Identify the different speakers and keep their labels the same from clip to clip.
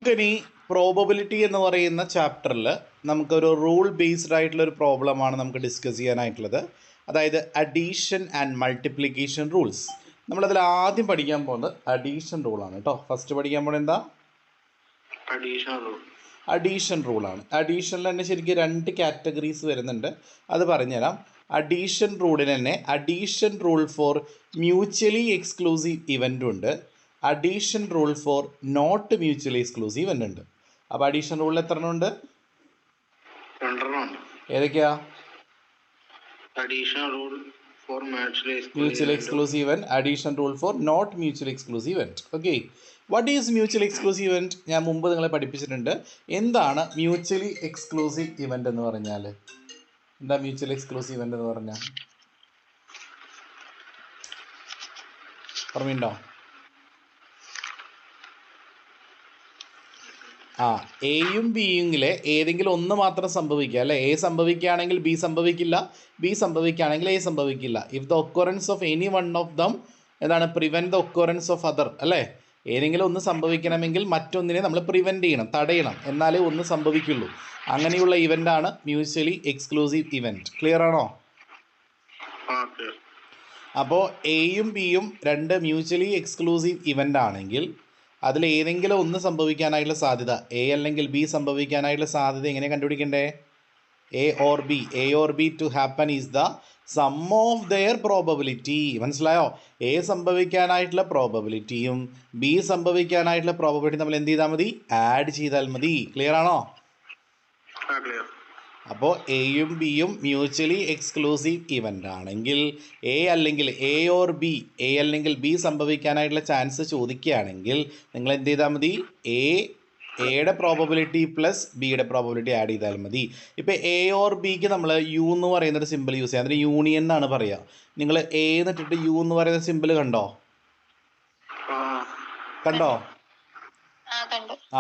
Speaker 1: ഇനി പ്രോബബിലിറ്റി എന്ന് പറയുന്ന ചാപ്റ്ററിൽ നമുക്കൊരു റൂൾ ബേസ്ഡ് ആയിട്ടുള്ള ഒരു പ്രോബ്ലമാണ് നമുക്ക് ഡിസ്കസ് ചെയ്യാനായിട്ടുള്ളത്. അതായത് അഡീഷൻ ആൻഡ് മൾട്ടിപ്ലിക്കേഷൻ റൂൾസ്. നമ്മളതിൽ ആദ്യം പഠിക്കാൻ പോകുന്നത് അഡീഷൻ റൂളാണ് കേട്ടോ. ഫസ്റ്റ് പഠിക്കാൻ പോകുന്നത് എന്താ? അഡീഷൻ റൂളാണ്. അഡീഷനിൽ തന്നെ ശരിക്കും രണ്ട് കാറ്റഗറീസ് വരുന്നുണ്ട്, അത് പറഞ്ഞുതരാം. അഡീഷൻ റൂളിന് തന്നെ addition rule for mutually exclusive event ഉണ്ട്, addition rule for not mutually exclusive event ഉണ്ട്. അപ്പോൾ അഡീഷൻ റൂളിൽ എത്ര എണ്ണം ഉണ്ട്? ഏതൊക്കെയാ? Mutually exclusive event, addition rule for not mutually exclusive event. Okay, what is mutually exclusive event? ഞാൻ മുമ്പ് നിങ്ങളെ പഠിപ്പിച്ചിട്ടുണ്ട്. എന്താണ് മ്യൂച്വലി എക്സ്ക്ലൂസീവ് ഇവൻ്റ് എന്ന് പറഞ്ഞാൽ? എന്താ മ്യൂച്വലി എക്സ്ക്ലൂസീവ് ഇവൻ്റ് എന്ന് പറഞ്ഞാൽ? ഓർമ്മയുണ്ടോ? എയും ബിയിലെ ഏതെങ്കിലും ഒന്ന് മാത്രം സംഭവിക്കുക അല്ലേ? എ സംഭവിക്കുകയാണെങ്കിൽ ബി സംഭവിക്കില്ല, ബി സംഭവിക്കുകയാണെങ്കിൽ എ സംഭവിക്കില്ല. If the occurrence of any one of them എന്താണ്? Prevent the occurrence of other അല്ലേ? ഏതെങ്കിലും ഒന്ന് സംഭവിക്കണമെങ്കിൽ മറ്റൊന്നിനെ നമ്മൾ പ്രിവെൻറ്റ് ചെയ്യണം, തടയണം, എന്നാലേ ഒന്ന് സംഭവിക്കുള്ളൂ. അങ്ങനെയുള്ള ഇവൻ്റാണ് മ്യൂച്വലി എക്സ്ക്ലൂസീവ് ഇവൻ്റ്. ക്ലിയർ ആണോ? അപ്പോൾ എയും ബിയും രണ്ട് മ്യൂച്വലി എക്സ്ക്ലൂസീവ് ഇവൻ്റ് ആണെങ്കിൽ അതിൽ ഏതെങ്കിലും ഒന്ന് സംഭവിക്കാനായിട്ടുള്ള സാധ്യത, എ അല്ലെങ്കിൽ ബി സംഭവിക്കാനായിട്ടുള്ള സാധ്യത എങ്ങനെ കണ്ടുപിടിക്കണ്ടേ? A or B to happen is the sum of their probability. മനസ്സിലായോ? എ സംഭവിക്കാനായിട്ടുള്ള പ്രോബബിലിറ്റിയും ബി സംഭവിക്കാനായിട്ടുള്ള പ്രോബബിലിറ്റി നമ്മൾ എന്ത് ചെയ്താൽ മതി? ആഡ് ചെയ്താൽ മതി. ക്ലിയർ ആണോ? അപ്പോൾ എയും ബിയും മ്യൂച്വലി എക്സ്ക്ലൂസീവ് ഇവൻ്റ് ആണെങ്കിൽ എ അല്ലെങ്കിൽ ബി സംഭവിക്കാനായിട്ടുള്ള ചാൻസ് ചോദിക്കുകയാണെങ്കിൽ നിങ്ങൾ എന്ത് ചെയ്താൽ മതി? എയുടെ പ്രോബബിലിറ്റി പ്ലസ് ബിയുടെ പ്രോബബിലിറ്റി ആഡ് ചെയ്താൽ മതി. ഇപ്പോൾ എ ഓർ ബിക്ക് നമ്മൾ യു എന്ന് പറയുന്നൊരു സിമ്പിൾ യൂസ് ചെയ്യാം. അതിന് യൂണിയൻ എന്നാണ് പറയുക. നിങ്ങൾ എ എന്നിട്ടിട്ട് യു എന്ന് പറയുന്ന സിമ്പിൾ കണ്ടോ?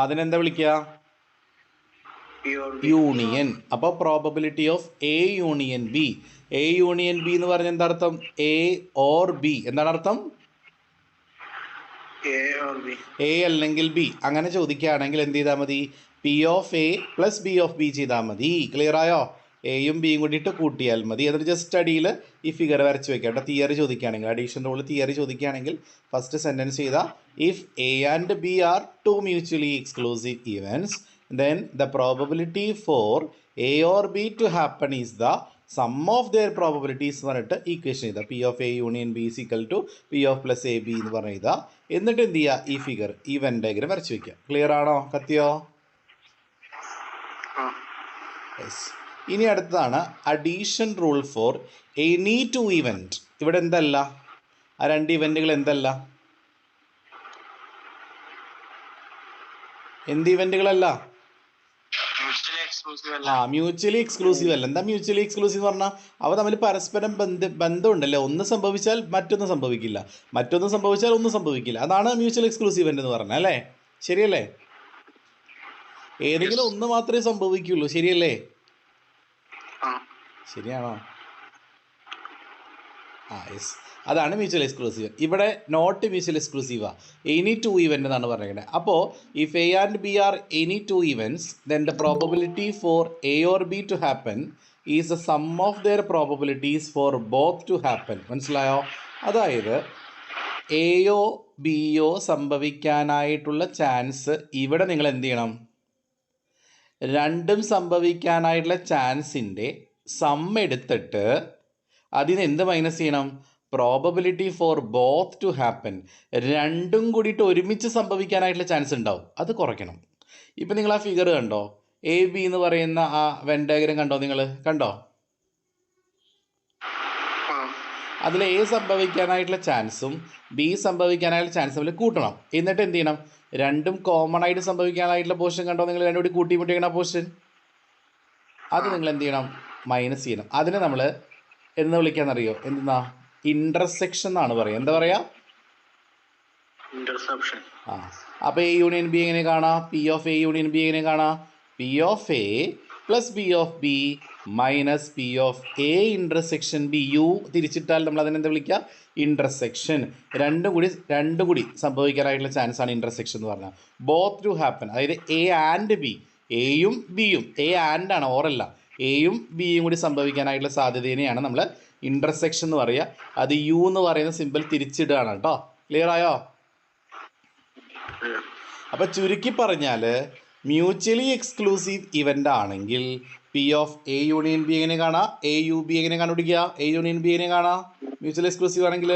Speaker 1: അതിനെന്താ വിളിക്കുക? യൂണിയൻ. അപ്പോൾ probability of A union B. A union B എന്ന് പറഞ്ഞാൽ എന്താ അർത്ഥം? A or B. എന്താണ് അർത്ഥം? എ അല്ലെങ്കിൽ ബി. അങ്ങനെ ചോദിക്കുകയാണെങ്കിൽ എന്ത് ചെയ്താൽ മതി? P of A plus B of B ചെയ്താൽ മതി. ക്ലിയർ ആയോ? എയും ബിയും കൂടിയിട്ട് കൂട്ടിയാൽ മതി. എന്നിട്ട് ജസ്റ്റ് അടിയിൽ ഈ ഫിഗർ വരച്ച് വെക്കാം കേട്ടോ. തിയറി ചോദിക്കുകയാണെങ്കിൽ, അഡീഷൻ റൂൾ തിയറി ചോദിക്കുകയാണെങ്കിൽ ഫസ്റ്റ് സെൻറ്റൻസ് ചെയ്താൽ if A and B are two mutually exclusive events then the probability for A or B to happen is the sum of their probabilities എന്ന് പറഞ്ഞിട്ട് equation ചെയ്താൽ P of A union B is equal to P of plus A B എന്ന് പറഞ്ഞ ചെയ്താൽ എന്നിട്ട് എന്ത് ചെയ്യുക? ഈ ഫിഗർ ഈ വെൻ ഡയഗ്രം വരച്ച് വയ്ക്കുക. ക്ലിയർ ആണോ? കത്തിയോ? യെസ്. ഇനി അടുത്തതാണ് addition rule for any two event. ഇവിടെ എന്തല്ല? ആ രണ്ട് ഇവൻറ്റുകൾ എന്തല്ല? എന്ത് ഇവൻറ്റുകളല്ല? മ്യൂച്വലി എക്സ്ക്ലൂസീവ് അല്ല. എന്താ മ്യൂച്വലി എക്സ്ക്ലൂസീവ് പറഞ്ഞാൽ അവ തമ്മിൽ പരസ്പരം ബന്ധമുണ്ടല്ലേ. ഒന്ന് സംഭവിച്ചാൽ മറ്റൊന്നും സംഭവിക്കില്ല, മറ്റൊന്ന് സംഭവിച്ചാൽ ഒന്നും സംഭവിക്കില്ല. അതാണ് മ്യൂച്വൽ എക്സ്ക്ലൂസീവ് എന്ന് പറഞ്ഞാൽ അല്ലേ? ശരിയല്ലേ? ഏതെങ്കിലും ഒന്ന് മാത്രമേ സംഭവിക്കുള്ളൂ. ശരിയല്ലേ? ശരിയാണോ? യെസ്, അതാണ് മ്യൂച്വൽ എക്സ്ക്ലൂസീവ്. ഇവിടെ നോട്ട് മ്യൂച്വൽ എക്സ്ക്ലൂസീവാ, എനി ടു ഇവൻ്റ് എന്നാണ് പറയുന്നത്. അപ്പോൾ if A and B are any two events then the probability for A or B to happen is the sum of their probabilities for both to happen. മനസ്സിലായോ? അതായത് എയോ ബിയോ സംഭവിക്കാനായിട്ടുള്ള chance ഇവിടെ നിങ്ങൾ എന്ത് ചെയ്യണം? രണ്ടും സംഭവിക്കാനായിട്ടുള്ള ചാൻസിൻ്റെ സം എടുത്തിട്ട് അതിന് എന്ത് മൈനസ് ചെയ്യണം? Probability for both to happen. രണ്ടും കൂടിയിട്ട് ഒരുമിച്ച് സംഭവിക്കാനായിട്ടുള്ള ചാൻസ് ഉണ്ടാവും, അത് കുറയ്ക്കണം. ഇപ്പം നിങ്ങൾ ആ ഫിഗർ കണ്ടോ? എ ബി എന്ന് പറയുന്ന ആ വെൻ ഡയഗ്രം കണ്ടോ? നിങ്ങൾ കണ്ടോ? അതിൽ എ സംഭവിക്കാനായിട്ടുള്ള ചാൻസും ബി സംഭവിക്കാനായിട്ടുള്ള ചാൻസും തമ്മിൽ കൂട്ടണം. എന്നിട്ട് എന്ത് ചെയ്യണം? രണ്ടും കോമൺ ആയിട്ട് സംഭവിക്കാനായിട്ടുള്ള പോർഷൻ കണ്ടോ? നിങ്ങൾ രണ്ടും കൂടി കൂട്ടിമുട്ടിക്കണ പോർഷൻ, അത് നിങ്ങൾ എന്ത് ചെയ്യണം? മൈനസ് ചെയ്യണം. അതിനെ നമ്മൾ എന്ന് വിളിക്കാന്നറിയോ? എന്തെന്നാ? ഇന്റർസെക്ഷൻ എന്നാണ് പറയുക. എന്താ പറയാ? ഇന്റർസെപ്ഷൻ. അപ്പോൾ എ യൂണിയൻ ബി എങ്ങനെ കാണാം? P of A union B എങ്ങനെ കാണാം? P of A plus B of B minus P of A intersection B. U തിരിച്ചിട്ടാൽ നമ്മൾ അതിനെന്താ വിളിക്കുക? ഇൻ്റർസെക്ഷൻ. രണ്ടും കൂടി സംഭവിക്കാനായിട്ടുള്ള ചാൻസ് ആണ് ഇൻ്റർസെക്ഷൻ എന്ന് പറഞ്ഞാൽ. ബോത്ത് ടു ഹാപ്പൻ, അതായത് എ ആൻഡ് ബി, എയും ബിയും, എ ആൻഡ് ആണ് ഓറല്ല, എയും ബിയും കൂടി സംഭവിക്കാനായിട്ടുള്ള സാധ്യതയെയാണ് നമ്മൾ ഇൻ്റർസെക്ഷൻ എന്ന് പറയുക. അത് യു എന്ന് പറയുന്ന സിമ്പിൾ തിരിച്ചിടുകയാണ് കേട്ടോ. ക്ലിയർ ആയോ? അപ്പം ചുരുക്കി പറഞ്ഞാൽ മ്യൂച്വലി എക്സ്ക്ലൂസീവ് ഇവൻ്റ് ആണെങ്കിൽ P of A union B എങ്ങനെ കാണാം? എ യു ബി എങ്ങനെ കണ്ടുപിടിക്കുക? എ യൂണിയൻ ബി എങ്ങനെ കാണാം മ്യൂച്വലി എക്സ്ക്ലൂസീവ് ആണെങ്കിൽ?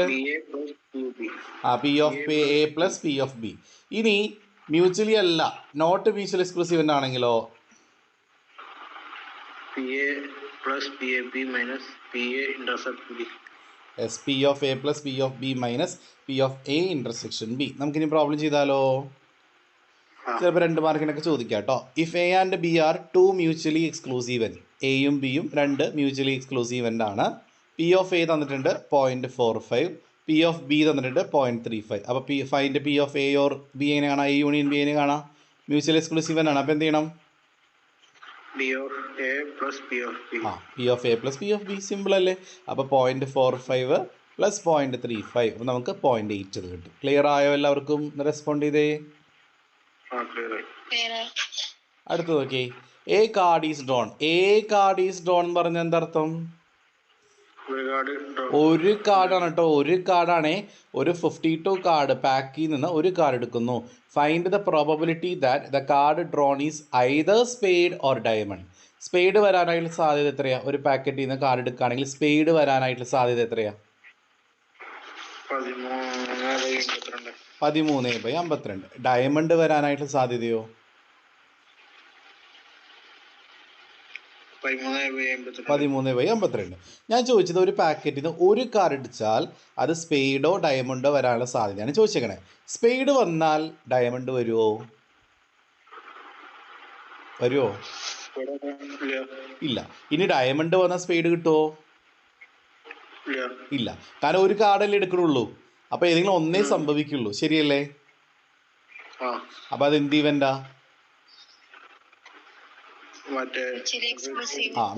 Speaker 1: P of A plus P of B. ഇനി മ്യൂച്വലി അല്ല, നോട്ട് മ്യൂച്വൽ എക്സ്ക്ലൂസീവ് ഇവൻ്റ് ആണെങ്കിലോ? എസ് P of A plus P of B minus P of A intersection B. നമുക്കിനി പ്രോബ്ലം ചെയ്താലോ? ചിലപ്പോൾ 2 മാർക്കിനൊക്കെ ചോദിക്കാം കേട്ടോ. If A and B are 2 mutually exclusive എൻ, എയും ബിയും 2 മ്യൂച്വലി എക്സ്ക്ലൂസീവ് എൻ ആണ്. പി ഓഫ് എ തന്നിട്ടുണ്ട് 0.45, പി ഓഫ് ബി തന്നിട്ടുണ്ട് 0.35. അപ്പോൾ find P of A or B എങ്ങനെ കാണാം? എ യൂണിയൻ ബി എങ്ങനെ കാണാം? മ്യൂച്വൽ എക്സ്ക്ലൂസീവ് എൻ ആണ്. അപ്പോൾ എന്ത് ചെയ്യണം? P of A plus P of B simple അല്ലേ? അപ്പോൾ 0.45 പ്ലസ് 0.35, അപ്പോൾ നമുക്ക് 0.8 കിട്ടും. ക്ലിയർ ആയോ എല്ലാവർക്കും? റെസ്പോണ്ട് ചെയ്തേ. അടുത്ത് നോക്കി, a card is drawn. A card is drawn എന്ന് പറഞ്ഞാൽ എന്താർത്ഥം? ഒരു കാർഡാണ് കേട്ടോ, ഒരു കാർഡാണേ. ഒരു 52 കാർഡ് പാക്കിൽ നിന്ന് ഒരു കാർഡ് എടുക്കുന്നു. Find the probability that the card drawn is either spade or diamond. Spade വരാനായിട്ടുള്ള സാധ്യത എത്രയാ? ഒരു പാക്കറ്റിൽ നിന്ന് കാർഡ് എടുക്കുകയാണെങ്കിൽ സ്പേഡ് വരാനായിട്ടുള്ള സാധ്യത എത്രയാ? 13/52. ഡയമണ്ട് വരാനായിട്ടുള്ള സാധ്യതയോ? 13/52. ഞാൻ ചോദിച്ചത് ഒരു പാക്കറ്റിൽ നിന്ന് ഒരു കാർഡ് അടിച്ചാൽ അത് സ്പെയ്ഡോ ഡയമണ്ടോ വരാനുള്ള സാധ്യതയാണ് ചോദിച്ചേക്കണേ. സ്പെയ്ഡ് വന്നാൽ ഡയമണ്ട് വരുമോ? ഇല്ല. ഇനി ഡയമണ്ട് വന്നാൽ സ്പെയ്ഡ് കിട്ടുമോ? ഇല്ല. കാരണം ഒരു കാർഡല്ലേ എടുക്കണുള്ളൂ. അപ്പോൾ ഏതെങ്കിലും ഒന്നേ സംഭവിക്കുള്ളൂ, ശരിയല്ലേ? അപ്പോൾ അത് എന്ത് ഇവൻ്റാ?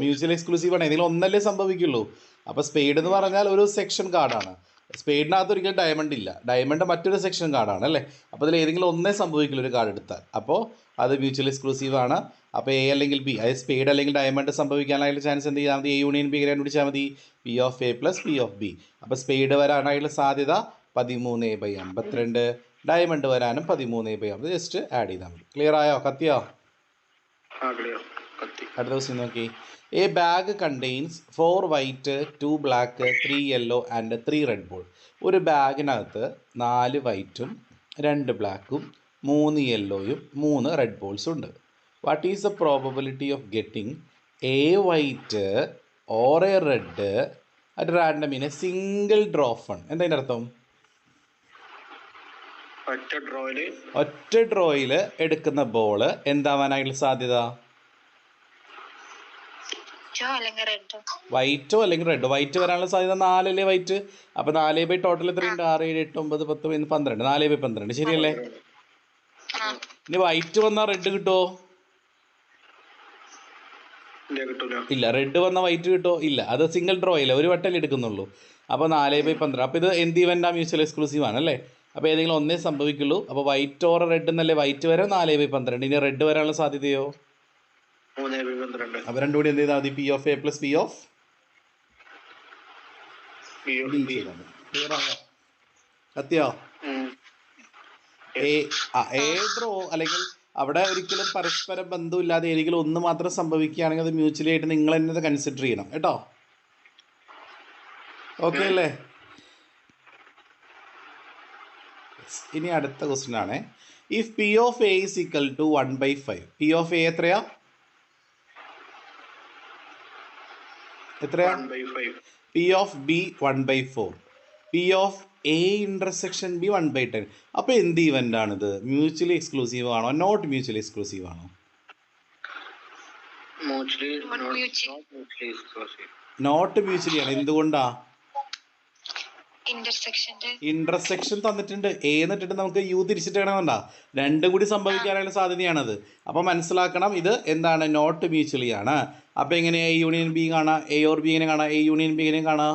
Speaker 1: മ്യൂച്വൽ എക്സ്ക്ലൂസീവ് ആണ്. ഏതെങ്കിലും ഒന്നല്ലേ സംഭവിക്കുള്ളൂ. അപ്പോൾ സ്പെയ്ഡ് എന്ന് പറഞ്ഞാൽ ഒരു സെക്ഷൻ കാർഡാണ്. സ്പെയ്ഡിനകത്ത് ഒരിക്കലും ഡയമണ്ട് ഇല്ല. ഡയമണ്ട് മറ്റൊരു സെക്ഷൻ കാർഡാണ് അല്ലേ? അപ്പോൾ അതിൽ ഏതെങ്കിലും ഒന്നേ സംഭവിക്കുള്ളൂ ഒരു കാർഡ് എടുത്താൽ. അപ്പോൾ അത് മ്യൂച്വൽ എക്സ്ക്ലൂസീവ് ആണ്. അപ്പോൾ എ അല്ലെങ്കിൽ ബി, അതായത് സ്പെയ്ഡ് അല്ലെങ്കിൽ ഡയമണ്ട് സംഭവിക്കാനായിട്ടുള്ള ചാൻസ് എന്ത് ചെയ്താൽ മതി? എ യൂണിയൻ ബി കണ്ടുപിടിച്ചാൽ മതി. P of A plus P of B. അപ്പോൾ സ്പെയ്ഡ് വരാനായിട്ടുള്ള സാധ്യത 13/52, ഡയമണ്ട് വരാനും 13/50. ജസ്റ്റ് ആഡ് ചെയ്താൽ മതി. ക്ലിയർ ആയോ? കത്തിയോ? അടുത്ത ദിവസം നോക്കി, A bag contains 4 white 2 black 3 yellow and 3 red ball. ഒരു ബാഗിനകത്ത് 4 വൈറ്റും 2 ബ്ലാക്കും 3 യെല്ലോയും 3 റെഡ് ബോൾസും ഉണ്ട്. What is the probability of getting A white or A red at random in A single draw fun? എന്താ അതിൻ്റെ അർത്ഥം? ഒറ്റ ഡ്രോയിൽ എടുക്കുന്ന ബോള് എന്താവാനായിട്ടുള്ള സാധ്യത? വൈറ്റോ അല്ലെങ്കിൽ റെഡ്. വൈറ്റ് വരാനുള്ള സാധ്യത 4 അല്ലേ വൈറ്റ്? അപ്പോൾ 4 ടോട്ടൽ എത്രയുണ്ട്? 6, 7, 8, 9, 10, 12. 4/12 ശരിയല്ലേ? ഇനി വൈറ്റ് വന്നാൽ റെഡ് കിട്ടുമോ? ഇല്ല. റെഡ് വന്നാൽ വൈറ്റ് കിട്ടുമോ? ഇല്ല. അത് സിംഗിൾ ഡ്രോ ഇല്ല, ഒരു വട്ടല്ലേ എടുക്കുന്നുള്ളൂ. അപ്പോൾ 4/12. അപ്പോൾ ഇത് എന്ത് ഇവൻ്റാ? മ്യൂച്വൽ എക്സ്ക്ലൂസീവ് ആണ് അല്ലേ? അപ്പോൾ ഏതെങ്കിലും ഒന്നേ സംഭവിക്കുള്ളൂ. അപ്പോൾ വൈറ്റ് ഓർ റെഡ് എന്നല്ലേ? വൈറ്റ് വരാൻ 4/12. ഇനി റെഡ് വരാനുള്ള സാധ്യതയോ? 3/12. അപ്പോൾ രണ്ടും കൂടി എന്ത് ചെയ്താൽ മതി? P of A plus P of B. കത്തിയോ? എ ഡ്രോ അല്ലെങ്കിൽ അവിടെ ഒരിക്കലും പരസ്പര ബന്ധമില്ലാതെ ഏതെങ്കിലും ഒന്ന് മാത്രം സംഭവിക്കുകയാണെങ്കിൽ അത് മ്യൂച്വലി ആയിട്ട് നിങ്ങൾ തന്നെ അത് കൺസിഡർ ചെയ്യണം കേട്ടോ. ഓക്കെ അല്ലേ? ഇനി അടുത്ത ക്വസ്റ്റ്യൻ ആണ്, if P of A is equal to 1/5. P of A എത്രയാ? P of B 1/4. P of A intersection B 1/10. അപ്പോൾ എന്ത് ഇവൻ്റ് ആണിത്? മ്യൂച്വലി എക്സ്ക്ലൂസീവ് ആണോ നോട്ട് മ്യൂച്വലി എക്സ്ക്ലൂസീവ് ആണോ? നോട്ട് മ്യൂച്വലി ആണ്. എന്തുകൊണ്ടാ? ഇന്റർസെക്ഷൻ തന്നിട്ടുണ്ട്. എ എന്നിട്ടിട്ട് നമുക്ക് യു തിരിച്ചിട്ട് വേണമെന്നുണ്ടാ, രണ്ടും കൂടി സംഭവിക്കാനുള്ള സാധ്യതയാണത്. അപ്പോൾ മനസ്സിലാക്കണം, ഇത് എന്താണ്, നോട്ട് മ്യൂച്വലി ആണ്. അപ്പോൾ എങ്ങനെ എ യൂണിയൻ ബി കാണാം, എ ഓർ ബി എങ്ങനെ കാണാം, എ യൂണിയൻ ബി എങ്ങനെ കാണാം?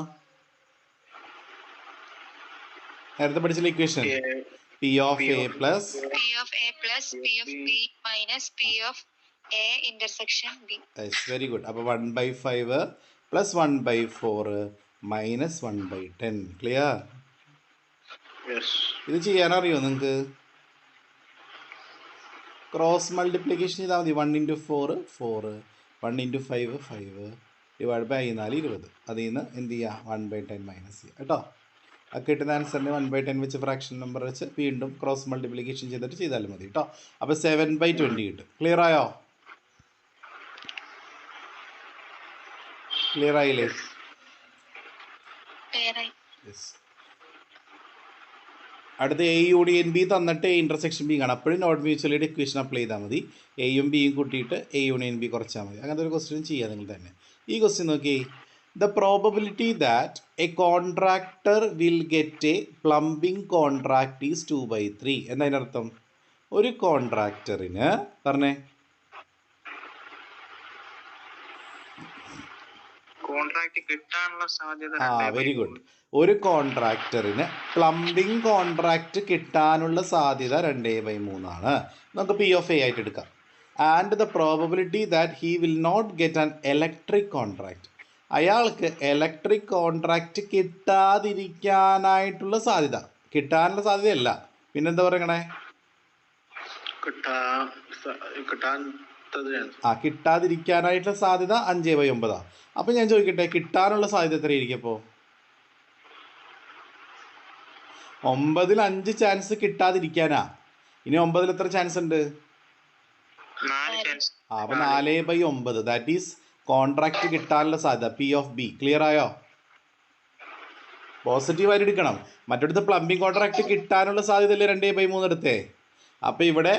Speaker 1: നേരത്തെ പഠിച്ചില്ല equation, P of A plus very good. അപ്പോൾ 1/5 പ്ലസ് 1/4 മൈനസ് 1/10. ക്ലിയർ? ഇത് ചെയ്യാനറിയോ നിങ്ങൾക്ക്? ക്രോസ് മൾട്ടിപ്ലിക്കേഷൻ ചെയ്താൽ മതി. 1 × 4 4, 1 × 5 5, ഡിവൈഡ് ബൈ 4 20. അതിൽ നിന്ന് എന്ത് ചെയ്യുക, 1/10 മൈനസ് ചെയ്യുക കേട്ടോ. ആ കിട്ടുന്ന ആൻസറിന് 1/10 വെച്ച് ഫ്രാക്ഷൻ നമ്പർ വെച്ച് വീണ്ടും ക്രോസ് മൾട്ടിപ്ലിക്കേഷൻ ചെയ്തിട്ട് ചെയ്താലും മതി കേട്ടോ. അപ്പോൾ 7/20 കിട്ടും. ക്ലിയർ ആയോ? ക്ലിയർ ആയില്ലേ? യെസ്. അടുത്ത് എ യൂണിയൻ ബി തന്നിട്ട് എ ഇൻ്റർസെക്ഷൻ ബി കാണാം. അപ്പോഴും നോട്ട് മ്യൂച്വലിയുടെ ഇക്വേഷൻ അപ്ലൈ ചെയ്താൽ മതി. എയും ബിയും കൂട്ടിയിട്ട് എ യൂണിയൻ ബി കുറച്ചാൽ മതി. അങ്ങനത്തെ ഒരു ക്വസ്റ്റ്യൻ ചെയ്യാം നിങ്ങൾ തന്നെ. ഈ ക്വസ്റ്റ്യൻ നോക്കി, the probability that A contractor will get A plumbing contract is 2/3. എന്നതിൻ്റെ അർത്ഥം, ഒരു കോൺട്രാക്ടറിന് പറഞ്ഞേ, വെരി ഗുഡ്. ഒരു കോൺട്രാക്ടറിന് പ്ലംബിംഗ് കോൺട്രാക്ട് കിട്ടാനുള്ള സാധ്യത 2/3 ആണ്. നമുക്ക് പി ഓഫ് എ ആയിട്ട് എടുക്കാം. And the probability that he will not get an electric contract, അയാൾക്ക് ഇലക്ട്രിക് കോൺട്രാക്ട് കിട്ടാതിരിക്കാനായിട്ടുള്ള സാധ്യത, കിട്ടാനുള്ള സാധ്യതയല്ല, പിന്നെന്താ പറയണേ, കിട്ടാതിരിക്കാനായിട്ടുള്ള സാധ്യത 5/9. അപ്പം ഞാൻ ചോദിക്കട്ടെ, കിട്ടാനുള്ള സാധ്യത എത്രയായിരിക്കും? അപ്പോൾ 9-ൽ 5 ചാൻസ് കിട്ടാതിരിക്കാനാ. ഇനി 9-ൽ എത്ര ചാൻസ് ഉണ്ട്? അപ്പോൾ 4/9, ദാറ്റ് ഈസ് കോൺട്രാക്ട് കിട്ടാനുള്ള സാധ്യത, പി ഓഫ് ബി. ക്ലിയർ ആയോ? പോസിറ്റീവായിട്ട് എടുക്കണം. മറ്റടുത്ത് പ്ലംബിംഗ് കോൺട്രാക്ട് കിട്ടാനുള്ള സാധ്യതയല്ലേ 2/3 എടുത്തേ. അപ്പോൾ ഇവിടെ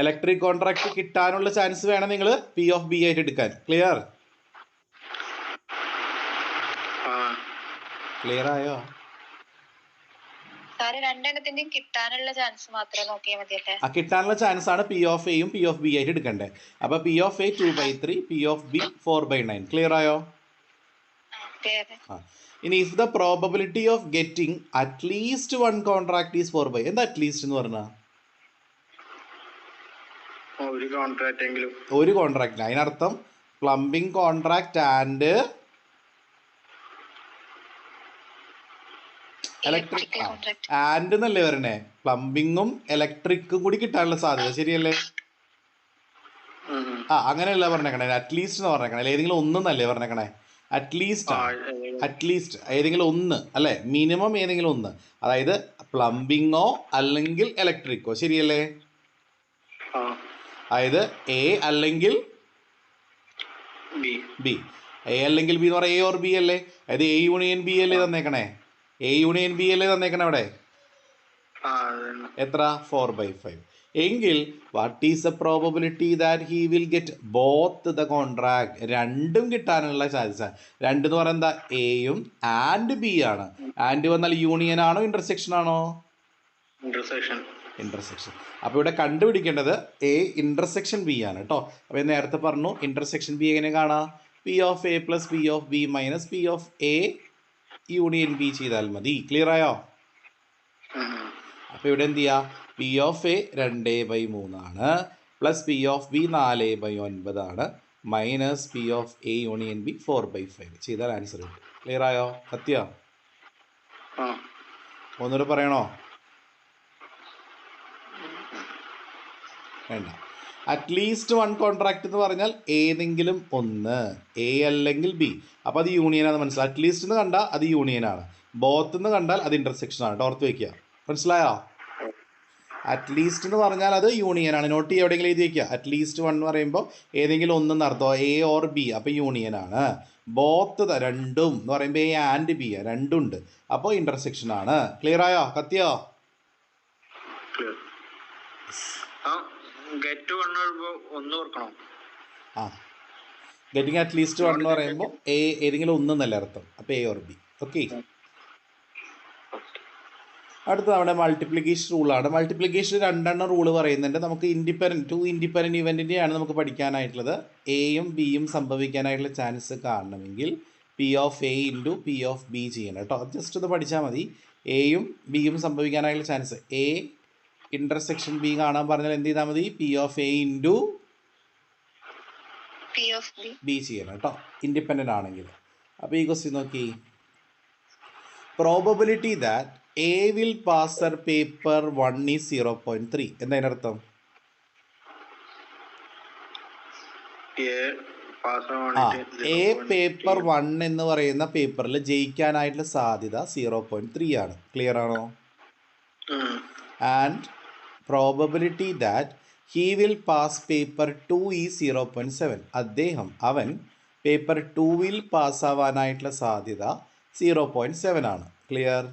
Speaker 1: ഇലക്ട്രിക് കോൺട്രാക്ട് കിട്ടാനുള്ള ചാൻസ് വേണം നിങ്ങൾ പി ഓഫ് ബി ആയിട്ട് എടുക്കാൻ. ക്ലിയർ? ക്ലിയർ ആയോ? കിട്ടാനുള്ള ചാൻസ് ആണ് പി ഓഫ് എയും പി ഓഫ് ബി ആയിട്ട് എടുക്കണ്ടേ. അപ്പൊ P of A 2/3, P of B 4/9. Clear ആയോ? ഇനി if the probability of getting at least 1 contract is 4/, എന്താ അറ്റ്ലീസ്റ്റ് എന്ന് പറഞ്ഞാൽ? ഒരു കോൺട്രാക്ട്. അതിനർത്ഥം plumbing contract and electric, and എന്നല്ലേ വരണേ, പ്ലംബിങ്ങും ഇലക്ട്രിക്കും കൂടി കിട്ടാനുള്ള സാധ്യത, ശരിയല്ലേ? അങ്ങനെയല്ല പറഞ്ഞേക്കണേ, അറ്റ്ലീസ്റ്റ് എന്ന് പറഞ്ഞേക്കണേ, ഏതെങ്കിലും ഒന്നല്ലേ പറഞ്ഞേക്കണേ, അറ്റ്ലീസ്റ്റ് ഏതെങ്കിലും ഒന്ന് അല്ലേ, മിനിമം ഏതെങ്കിലും ഒന്ന്, അതായത് പ്ലംബിങ്ങോ അല്ലെങ്കിൽ ഇലക്ട്രിക്കോ, ശരിയല്ലേ? അതായത് എ അല്ലെങ്കിൽ ബി, എ അല്ലെങ്കിൽ ബി എന്ന് പറയാം എ ഓർ ബി അല്ലേ, അതായത് എ യൂണിയൻ ബി അല്ലേ തന്നേക്കണേ, എ യൂണിയൻ ബി അല്ലേ തന്നേക്കണേ അവിടെ. എത്ര? 4/5. എങ്കിൽ what is the probability that he will get both the contract, രണ്ടും കിട്ടാനുള്ള ചാൻസ്. രണ്ട് എന്ന് പറയുന്നത് എന്താ, എയും ആൻഡ് ബി ആണ്. ആൻഡ് വന്നാൽ യൂണിയൻ ആണോ ഇന്റർസെക്ഷൻ ആണോ? ഇന്റർസെക്ഷൻ. അപ്പോൾ ഇവിടെ കണ്ടുപിടിക്കേണ്ടത് എ ഇന്റർസെക്ഷൻ ബി ആണ് കേട്ടോ. അപ്പോൾ നേരത്തെ പറഞ്ഞു ഇന്റർസെക്ഷൻ ബി എങ്ങനെ കാണാം, P of A plus P of B minus P of A union B ചെയ്താൽ മതി. ക്ലിയർ ആയോ? അപ്പോൾ ഇവിടെ എന്ത് ചെയ്യുക, പി ഓഫ് എ 2/3 ആണ്, പ്ലസ് പി ഓഫ് ബി 4/9 ആണ്, minus P of A union B 4/5 ചെയ്താൽ ആൻസർ കിട്ടും. ക്ലിയർ ആയോ? സത്യോ? ഒന്നുകൂടെ പറയണോ? വേണ്ട. അറ്റ്ലീസ്റ്റ് 1 കോൺട്രാക്ട് എന്ന് പറഞ്ഞാൽ ഏതെങ്കിലും ഒന്ന്, എ അല്ലെങ്കിൽ ബി, അപ്പോൾ അത് യൂണിയനാണെന്ന് മനസ്സിലായി. അറ്റ്ലീസ്റ്റ് എന്ന് കണ്ടാൽ അത് യൂണിയനാണ്, ബോത്ത് എന്ന് കണ്ടാൽ അത് ഇന്റർസെക്ഷൻ ആണ്. ഓർത്ത് വയ്ക്കുക, മനസ്സിലായോ? അറ്റ്ലീസ്റ്റ് എന്ന് പറഞ്ഞാൽ അത് യൂണിയനാണ്. നോട്ട് എവിടെയെങ്കിലും എഴുതി വയ്ക്കുക. അറ്റ്ലീസ്റ്റ് 1 എന്ന് പറയുമ്പോൾ ഏതെങ്കിലും ഒന്നെന്ന് അർത്ഥം, എ ഓർ ബി, അപ്പോൾ യൂണിയനാണ്. ബോത്ത് രണ്ടും എന്ന് പറയുമ്പോൾ എ ആൻഡ് ബി രണ്ടും ഉണ്ട്, അപ്പോൾ ഇന്റർസെക്ഷൻ ആണ്. ക്ലിയർ ആയോ? കത്തിയോ? ഗെറ്റിംഗ് അറ്റ്ലീസ്റ്റ് 1 എന്ന് പറയുമ്പോൾ എ ഏതെങ്കിലും ഒന്നെന്നല്ല അർത്ഥം, അപ്പോൾ എ ഓർ ബി. ഓക്കെ. അടുത്ത നമ്മുടെ മൾട്ടിപ്ലിക്കേഷൻ റൂളാണ്. മൾട്ടിപ്ലിക്കേഷൻ 2 റൂള് പറയുന്നുണ്ട്. നമുക്ക് ടു ഇൻഡിപെൻഡൻറ്റ് ഇവൻറ്റിൻ്റെയാണ് നമുക്ക് പഠിക്കാനായിട്ടുള്ളത്. എയും ബിയും സംഭവിക്കാനായിട്ടുള്ള ചാൻസ് കാണണമെങ്കിൽ P of A into P of B ചെയ്യണം കേട്ടോ. ജസ്റ്റ് ഒന്ന് പഠിച്ചാൽ മതി. എയും ബിയും സംഭവിക്കാനായിട്ടുള്ള ചാൻസ്, എ ഇൻ്റർസെക്ഷൻ ബി കാണാൻ പറഞ്ഞാൽ എന്ത് ചെയ്താൽ മതി, P of A into B ചെയ്യണം കേട്ടോ, ഇൻഡിപെൻഡൻ്റ് ആണെങ്കിൽ. അപ്പോൾ ഈ ക്വസ്റ്റ്യൻ നോക്കി, probability that A will pass paper 1 is 0.3. എന്താ അതിൻ്റെ അർത്ഥം? എ പേപ്പർ 1 എന്ന് പറയുന്ന പേപ്പറിൽ ജയിക്കാനായിട്ടുള്ള സാധ്യത 0.3 ആണ്. ക്ലിയർ ആണോ? And probability that he will pass paper 2 is 0.7. അവൻ പേപ്പർ 2-ൽ പാസ്സാവാനായിട്ടുള്ള സാധ്യത 0.7 ആണ്. Clear?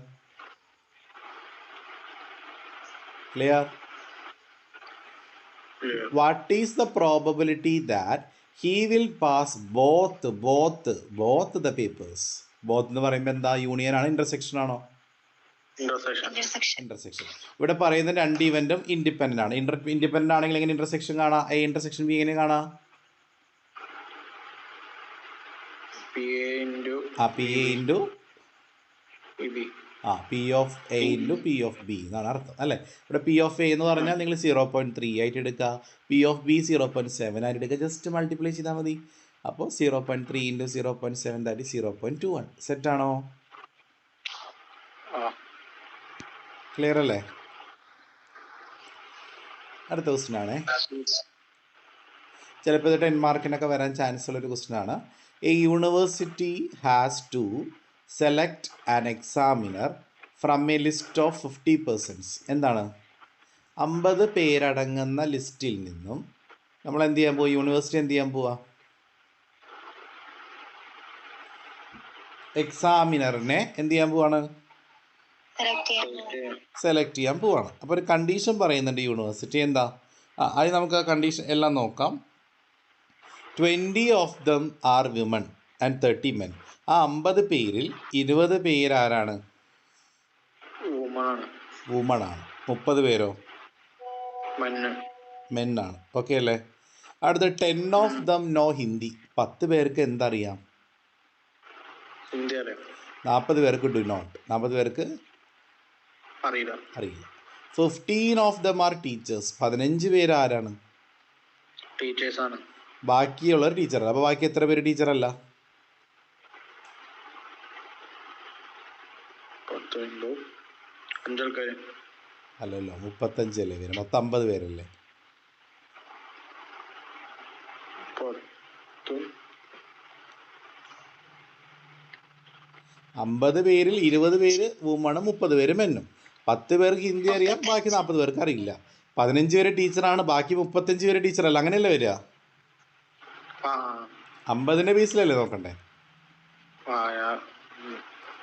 Speaker 1: What is the probability that he will pass both the papers? Both എന്ന് പറയുമ്പോൾ എന്താ, യൂണിയൻ ആണോ ഇൻ്റർസെക്ഷൻ ആണോ? ഇന്റർസെക്ഷൻ. ഇവിടെ പറയുന്ന 2 ഇവന്റും ഇൻഡിപെൻഡന്റ് ആണ്. ഇൻഡിപെൻഡന്റ് ആണെങ്കിൽ എങ്ങനെ ഇന്റർസെക്ഷൻ കാണാം? എ ഇന്റർസെക്ഷൻ ബി എങ്ങനെ കാണാം? P A into P of A into P of B എന്നാണ് അർത്ഥം അല്ലേ. ഇവിടെ പി ഓഫ് എ എന്ന് പറഞ്ഞാൽ നിങ്ങൾ 0.3 ആയിട്ട് എടുക്കുക, പി ഓഫ് ബി 0.7 ആയിട്ട് എടുക്കുക. ജസ്റ്റ് മൾട്ടിപ്ലൈ ചെയ്താൽ മതി. അപ്പോൾ 0.3 ഇൻറ്റു 0.7 ദാറ്റ് ഈസ് 0.21. സെറ്റാണോ? ക്ലിയർ അല്ലേ? അടുത്ത ക്വസ്റ്റ്യൻ ആണ്. ചിലപ്പോൾ ഇത് 10 മാർക്കിനൊക്കെ വരാൻ ചാൻസ് ഉള്ളൊരു ക്വസ്റ്റ്യൻ ആണ്. A university has to select an examiner from a list of 50 persons. എന്താണ്? 50 പേരടങ്ങുന്ന ലിസ്റ്റിൽ നിന്നും നമ്മൾ എന്ത് ചെയ്യാൻ പോവുക? യൂണിവേഴ്സിറ്റി എന്ത് ചെയ്യാൻ പോവുക? എക്സാമിനറിനെ എന്ത് ചെയ്യാൻ പോവാണ്? സെലക്ട് ചെയ്യാൻ പോവാണ്. അപ്പോൾ ഒരു കണ്ടീഷൻ പറയുന്നുണ്ട് യൂണിവേഴ്സിറ്റി. എന്താ? അത് നമുക്ക് ആ കണ്ടീഷൻ എല്ലാം നോക്കാം. 20 of them are women and 30 men. ആ 50 പേരിൽ 20 പേരാരാണ്? വുമൺ ആണ്. 30 പേരോ? മെന്നാണ്. ഓക്കെ അല്ലേ? അടുത്ത 10 ഓഫ് ദം നോ ഹിന്ദി. 10 പേർക്ക് എന്തറിയാം? 40 പേർക്ക് ഡു നോട്ട്. 40 പേർക്ക് അറിയില്ല. 15 ഓഫ് ദം ആർ ടീച്ചേഴ്സ്. 15 പേര് ആരാണ്? ടീച്ചേഴ്സാണ്. ബാക്കിയുള്ളവർ ടീച്ചറല്ല. അപ്പോൾ ബാക്കി എത്ര പേര് ടീച്ചറല്ല? അല്ലല്ലോ, 35 അല്ലേ പേര്? മൊത്തം 50 പേരല്ലേ? 50 പേരിൽ 20 പേര് വുമണും 30 പേര് മെന്നും. 10 പേർക്ക് ഹിന്ദി അറിയാം, ബാക്കി 40 പേർക്ക് അറിയില്ല. 15 പേര് ടീച്ചറാണ്, ബാക്കി 35 പേര് ടീച്ചറല്ല. അങ്ങനെയല്ലേ വരിക? 50ന്റെ ബേസിലല്ലേ നോക്കണ്ടേ?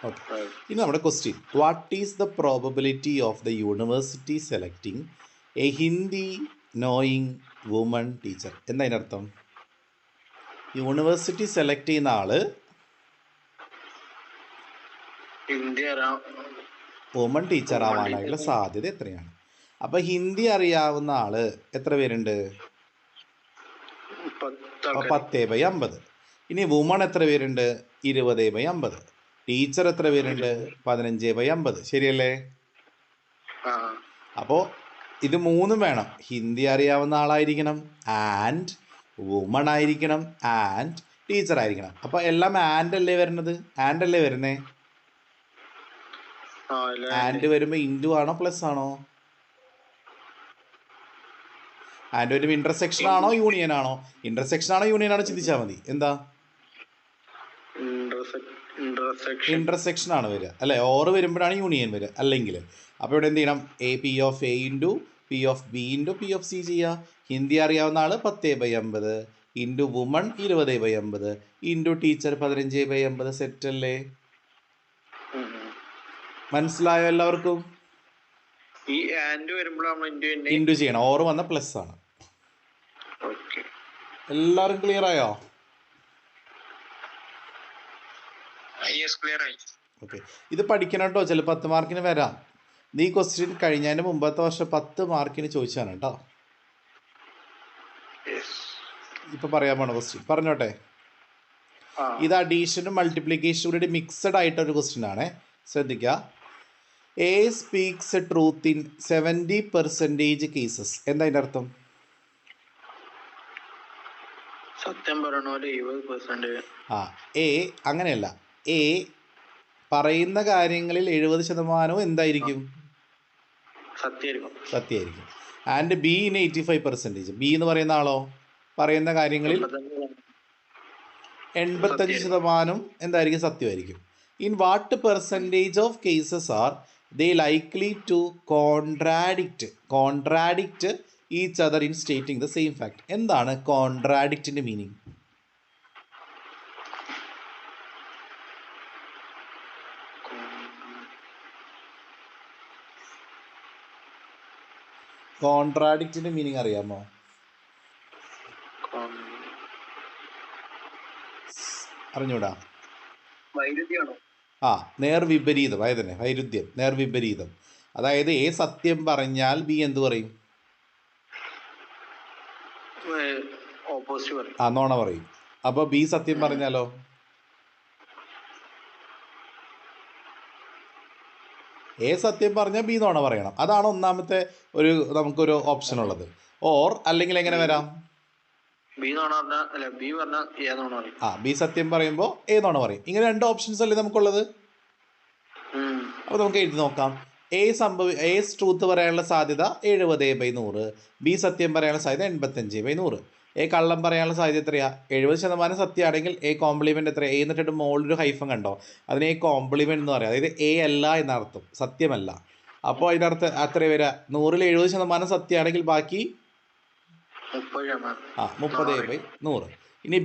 Speaker 1: ഓക്കെ. ഇനി നമ്മുടെ question, what is the probability of the university selecting A Hindi knowing woman teacher? എന്താ അതിൻ്റെ അർത്ഥം? യൂണിവേഴ്സിറ്റി സെലക്ട് ചെയ്യുന്ന ആള് വുമൺ ടീച്ചർ ആവാനായിട്ടുള്ള സാധ്യത എത്രയാണ്? അപ്പോൾ ഹിന്ദി അറിയാവുന്ന ആള് എത്ര പേരുണ്ട്? 10/50. ഇനി വുമൺ എത്ര പേരുണ്ട്? 20/50. ടീച്ചർ എത്ര പേരുണ്ട്? 15/50. ശരിയല്ലേ? അപ്പോൾ ഇത് 3 വേണം. ഹിന്ദി അറിയാവുന്ന ആളായിരിക്കണം, ആൻഡ് വുമൺ ആയിരിക്കണം, ആൻഡ് ടീച്ചർ ആയിരിക്കണം. അപ്പോൾ എല്ലാം ആൻഡ് അല്ലേ വരുന്നത്? ആൻഡ് അല്ലേ വരുന്നേ? ആൻഡ് വരുമ്പോൾ ഇൻറ്റു ആണോ പ്ലസ് ആണോ? ആൻഡ് വരുമ്പോൾ ഇന്റർസെക്ഷൻ ആണോ യൂണിയൻ ആണോ? ഇന്റർസെക്ഷൻ ആണോ യൂണിയൻ ആണോ ചിന്തിച്ചാൽ മതി. എന്താ? ഇന്റർസെക്ഷൻ ആണ് വരിക അല്ലേ? ഓർ വരുമ്പോഴാണ് യൂണിയൻ വരിക അല്ലെങ്കിൽ. അപ്പോൾ ഇവിടെ എന്ത് ചെയ്യണം? P of A into P of B into P of C ചെയ്യുക. ഹിന്ദി അറിയാവുന്ന ആൾ 10/50 into woman 20/50 into teacher 15/50. Set അല്ലേ? മനസ്സിലായോ എല്ലാവർക്കും?
Speaker 2: ഈ ആൻഡ് വരുമ്പോൾ
Speaker 1: ഇൻറ്റു ചെയ്യണം. ഓർ വന്ന പ്ലസ് ആണ്. എല്ലാവരും ക്ലിയർ ആയോ? ഓക്കെ. ഇത് പഠിക്കണം കേട്ടോ, ചില 10 മാർക്കിന് വരാം. നീ ക്വസ്റ്റ്യൻ കഴിഞ്ഞതിന് മുമ്പത്തെ വർഷം 10 മാർക്കിന് ചോദിച്ചാണ് കേട്ടോ. ഇപ്പം പറയാൻ പോണ ക്വസ്റ്റ്യൻ പറഞ്ഞോട്ടെ. ഇത് അഡീഷനും മൾട്ടിപ്ലിക്കേഷനും കൂടി മിക്സഡ് ആയിട്ടൊരു ക്വസ്റ്റ്യൻ ആണ്. ശ്രദ്ധിക്കുക. A speaks truth in 70% cases. എന്താ അതിൻ്റെ അർത്ഥം?
Speaker 2: സത്യം പറയണ 70%.
Speaker 1: എ അങ്ങനെയല്ല. എ പറയുന്ന കാര്യങ്ങളിൽ 70% എന്തായിരിക്കും? സത്യമായിരിക്കും. And B in 85%. ബി എന്ന് പറയുന്ന ആളോ പറയുന്ന കാര്യങ്ങളിൽ 85% എന്തായിരിക്കും? സത്യമായിരിക്കും. In what percentage of cases are they likely to contradict each other in stating the same fact. എന്താണ് കോൺട്രാഡിക്റ്റിൻ്റെ മീനിങ്? കോൺട്രാഡിക്റ്റിൻ്റെ മീനിങ് അറിയാമോ? അറിഞ്ഞൂടാ? നേർവിപരീതം. അതായത് തന്നെ വൈരുദ്ധ്യം, നേർവിപരീതം. അതായത് എ സത്യം പറഞ്ഞാൽ ബി എന്ത് പറയും? നോണ പറയും. അപ്പോൾ ബി സത്യം പറഞ്ഞാലോ? എ സത്യം പറഞ്ഞാൽ ബി നോണ പറയണം. അതാണ് ഒന്നാമത്തെ നമുക്കൊരു ഓപ്ഷൻ ഉള്ളത്. ഓർ അല്ലെങ്കിൽ എങ്ങനെ വരാം? ബി സത്യം പറയുമ്പോൾ എ നോണ പറയും. ഇങ്ങനെ 2 ഓപ്ഷൻസ് അല്ലേ നമുക്കുള്ളത്. അപ്പോൾ നമുക്ക് എഴുതി നോക്കാം. എ ട്രൂത്ത് പറയാനുള്ള സാധ്യത 70/100. ബി സത്യം പറയാനുള്ള സാധ്യത 85/100. എ കള്ളം പറയാനുള്ള സാധ്യത എത്രയാ? 70% സത്യമാണെങ്കിൽ എ കോംപ്ലിമെൻ്റ് എത്ര? എ എന്നിട്ട് മുകളിലൊരു ഹൈഫൻ കണ്ടോ? അതിനെ എ കോംപ്ലിമെൻ്റ് എന്ന് പറയാം. അതായത് എ അല്ല എന്നർത്ഥം, സത്യമല്ല. അപ്പോൾ അതിനർത്ഥം എത്ര വരിക? 100-ൽ 70% സത്യമാണെങ്കിൽ ബാക്കി 30/100. ഇനി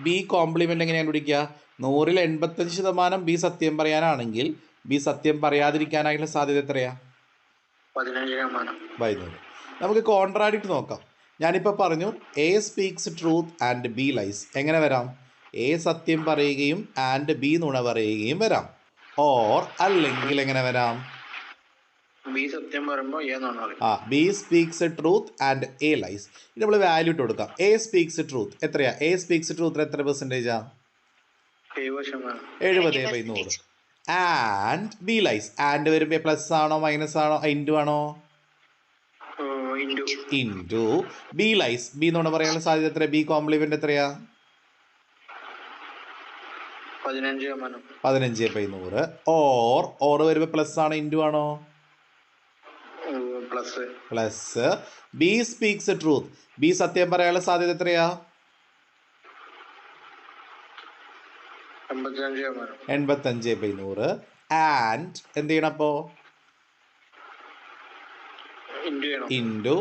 Speaker 1: ബി കോംപ്ലിമെൻ്റ് എങ്ങനെയാണ് പിടിക്കുക? 100-ൽ 85% ബി സത്യം പറയാനാണെങ്കിൽ ബി സത്യം പറയാതിരിക്കാനായിട്ടുള്ള സാധ്യത എത്രയാ? 15/100. നമുക്ക് കോൺട്രാഡിക്റ്റ് നോക്കാം. ഞാനിപ്പോൾ പറഞ്ഞു A speaks truth and B lies. എങ്ങനെ വരാം? എ സത്യം പറയുകയും ആൻഡ് ബി നുണ പറയുകയും വരാം. ഓർ അല്ലെങ്കിൽ എങ്ങനെ വരാം?
Speaker 2: ബി സത്യം പറയുമ്പോൾ
Speaker 1: B speaks truth and A lies. ഇത് നമ്മൾ വാല്യൂ ഇട്ട് കൊടുക്കാം. എ സ്പീക്സ് ട്രൂത്ത് എത്രയാ? എ സ്പീക്സ് ട്രൂത്ത് എത്ര പെർസെൻറ്റേജാ? 70/100. And B lies. ആൻഡ് വരുമ്പോൾ പ്ലസ് ആണോ മൈനസ് ആണോ ഇൻറ്റു ആണോ? Into B lies. ബി നുണ പറയാനുള്ള സാധ്യത എത്ര? ബി കോംപ്ലിമെൻ്റ് എത്രയാ? 15/100. ഓർ വരുമ്പോൾ പ്ലസ് ആണോ ഇൻറ്റു ആണോ? Plus. B speaks truth. B സത്യം പറയാനുള്ള സാധ്യത എത്രയാ? 85/100. ആൻഡ് എന്ത് ചെയ്യണം അപ്പോൾ? Into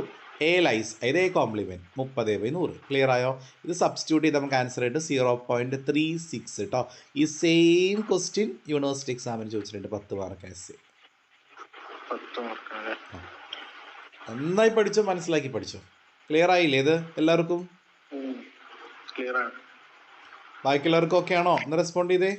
Speaker 1: A lies. അതായത് എ കോംപ്ലിമെൻറ്റ് 30/100. ക്ലിയർ ആയോ? ഇത് സബ്സ്റ്റിറ്റ്യൂട്ട് ചെയ്ത് നമുക്ക് ആൻസർ ആയിട്ട് 0.36 കേട്ടോ. ഈ സെയിം ക്വസ്റ്റ്യൻ യൂണിവേഴ്സിറ്റി എക്സാമിന് ചോദിച്ചിട്ടുണ്ട് 10 മാർക്ക് എസ്. നന്നായി പഠിച്ചോ, മനസ്സിലാക്കി പഠിച്ചോ. ക്ലിയർ ആയില്ലേ? ഇത് എല്ലാവർക്കും ബാക്കിയുള്ളവർക്കും ഓക്കെ ആണോ? ഒന്ന് റെസ്പോണ്ട് ചെയ്തേ.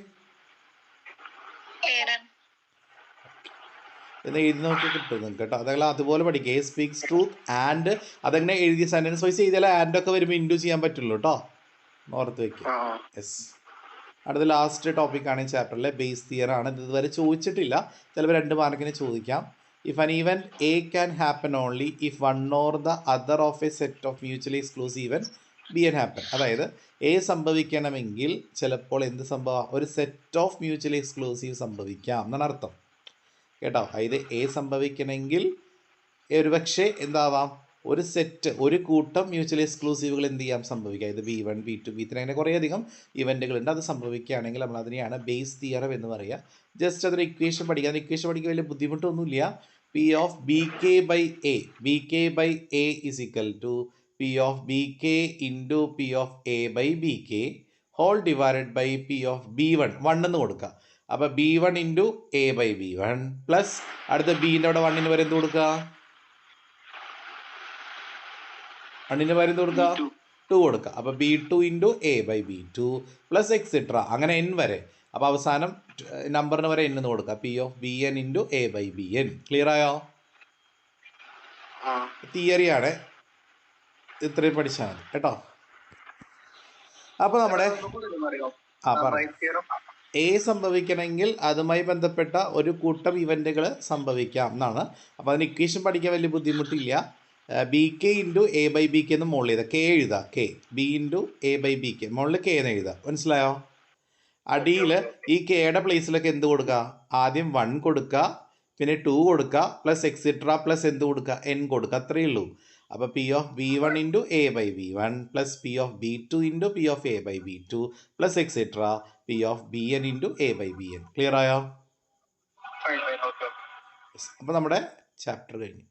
Speaker 1: എന്ന് എഴുതി നോക്കി കിട്ടും നിങ്ങൾക്ക് കേട്ടോ. അതെല്ലാം അതുപോലെ പഠിക്കുക. എ സ്പീക്സ് ട്രൂത്ത് ആൻഡ് അതെങ്ങനെ എഴുതി സെൻറ്റൻസ് വൈസ് ചെയ്താൽ ആൻഡൊക്കെ വരുമ്പോൾ ഇൻഡു ചെയ്യാൻ പറ്റുള്ളൂ കേട്ടോ. ഓർത്ത് വയ്ക്കുക. യെസ്. അടുത്ത ലാസ്റ്റ് ടോപ്പിക്കാണ് ഈ ചാപ്റ്ററിലെ ബേസ് തിയറി ആണ്. ഇത് ഇതുവരെ ചോദിച്ചിട്ടില്ല. ചിലപ്പോൾ 2 മാർക്കിന് ചോദിക്കാം. If an event A can happen only if one or the other of A set of mutually exclusive event B an happen. അതായത് എ സംഭവിക്കണമെങ്കിൽ ചിലപ്പോൾ എന്ത് സംഭവം? ഒരു സെറ്റ് ഓഫ് മ്യൂച്വലി എക്സ്ക്ലൂസീവ് സംഭവിക്കാം എന്നാണ് അർത്ഥം കേട്ടോ. അതായത് എ സംഭവിക്കണമെങ്കിൽ ഒരുപക്ഷെ എന്താവാം? ഒരു സെറ്റ്, ഒരു കൂട്ടം മ്യൂച്വലി എക്സ്ക്ലൂസീവുകൾ എന്ത് ചെയ്യാം? സംഭവിക്കാം. ഇത് B1 B2 B3 അങ്ങനെ കുറേയധികം ഇവൻറ്റുകളുണ്ട്. അത് സംഭവിക്കുകയാണെങ്കിൽ നമ്മൾ അതിനെയാണ് ബേസ് തിയറം എന്ന് പറയുക. ജസ്റ്റ് അതൊരു ഇക്വേഷൻ പഠിക്കുക. അത് ഇക്വേഷൻ പഠിക്കാൻ വലിയ ബുദ്ധിമുട്ടൊന്നുമില്ല. P of BK by A. BK by A is equal to P of BK into P of A by BK whole divided by P of B1. 1 എന്ന് കൊടുക്കുക. അപ്പോൾ B1 into A by B1 plus അടുത്ത ബീൻ്റെ അവിടെ 1-ന് വരെ എന്ത് കൊടുക്കുക? 1-ന് വരെ എന്ത് കൊടുക്കുക? 2 കൊടുക്കുക. അപ്പോൾ B2 into A by B2 plus etcetera അങ്ങനെ N വരെ. അപ്പോൾ അവസാനം നമ്പറിന് വരെ എന്ന് കൊടുക്കുക, P of B N into A by B N. Clear ആയോ?
Speaker 2: ആ
Speaker 1: തിയറിയാണ്, ഇത്രയും പഠിച്ചാൽ മതി കേട്ടോ. അപ്പോൾ നമ്മുടെ എ സംഭവിക്കണമെങ്കിൽ അതുമായി ബന്ധപ്പെട്ട ഒരു കൂട്ടം ഇവൻറ്റുകൾ സംഭവിക്കാം എന്നാണ്. അപ്പോൾ അതിന് ഇക്വേഷൻ പഠിക്കാൻ വലിയ ബുദ്ധിമുട്ടില്ല. B K into A by B K എന്ന് മുകളിൽ എഴുതാം, കെ എഴുതാം, K B into A by B K, മുകളിൽ കെ എന്ന് എഴുതാം. മനസ്സിലായോ? അടിയിൽ ഈ കെയുടെ പ്ലേസിലൊക്കെ എന്ത് കൊടുക്കുക? ആദ്യം 1 കൊടുക്കുക, പിന്നെ 2 കൊടുക്കുക, പ്ലസ് എക്സിട്ര പ്ലസ് എന്ത് കൊടുക്കുക? എൻ കൊടുക്കുക. അത്രയേ ഉള്ളൂ. അപ്പോൾ P of B one into A by B one plus P of B two into P of A by B two plus etcetera P of B N into A by B N. Clear ആയോ? അപ്പോൾ നമ്മുടെ chapter കഴിഞ്ഞു.